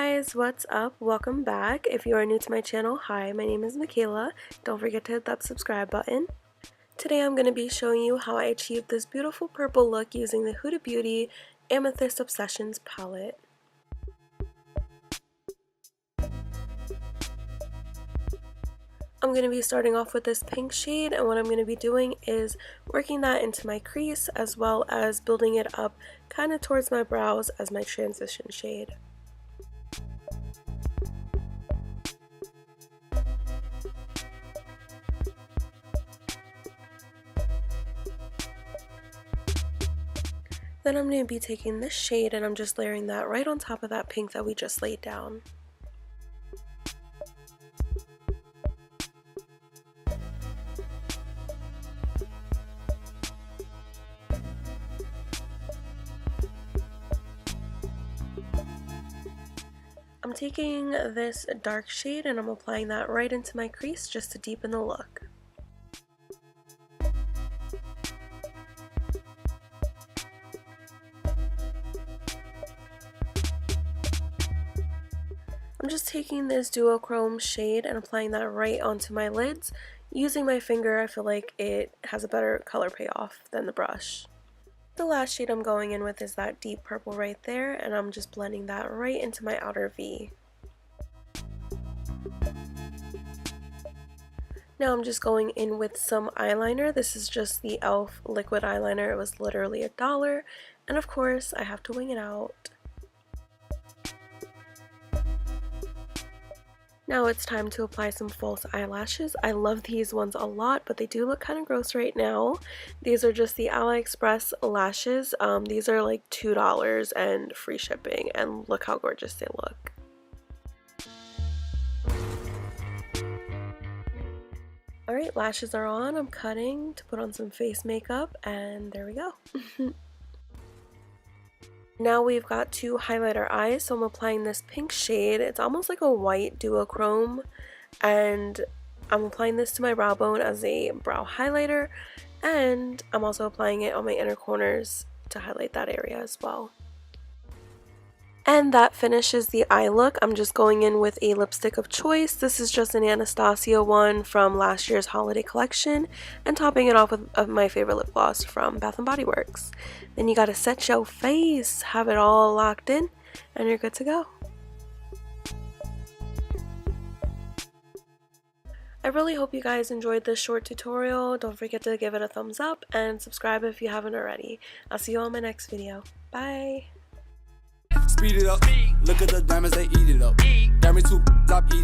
guys, what's up? Welcome back. If you are new to my channel, hi, my name is Michaela. Don't forget to hit that subscribe button. Today I'm going to be showing you how I achieved this beautiful purple look using the Huda Beauty Amethyst Obsessions palette. I'm going to be starting off with this pink shade, and what I'm going to be doing is working that into my crease as well as building it up kind of towards my brows as my transition shade. Then I'm going to be taking this shade and I'm just layering that right on top of that pink that we just laid down. I'm taking this dark shade and I'm applying that right into my crease just to deepen the look. I'm just taking this duochrome shade and applying that right onto my lids. Using my finger, I feel like it has a better color payoff than the brush. The last shade I'm going in with is that deep purple right there, and I'm just blending that right into my outer V. Now I'm just going in with some eyeliner. This is just the e.l.f. liquid eyeliner. It was literally $1, and of course I have to wing it out. Now it's time to apply some false eyelashes. I love these ones a lot, but they do look kind of gross right now. These are just the AliExpress lashes. These are like $2 and free shipping, and look how gorgeous they look. Alright, lashes are on. I'm cutting to put on some face makeup, and there we go. Now we've got to highlight our eyes, so I'm applying this pink shade. It's almost like a white duochrome, and I'm applying this to my brow bone as a brow highlighter, and I'm also applying it on my inner corners to highlight that area as well. And that finishes the eye look. I'm just going in with a lipstick of choice. This is just an Anastasia one from last year's holiday collection, and topping it off with my favorite lip gloss from Bath & Body Works. Then you gotta set your face, have it all locked in, and you're good to go. I really hope you guys enjoyed this short tutorial. Don't forget to give it a thumbs up and subscribe if you haven't already. I'll see you on my next video. Bye! Speed it up. Look at the diamonds, they eat it up. Got me too, stop eating.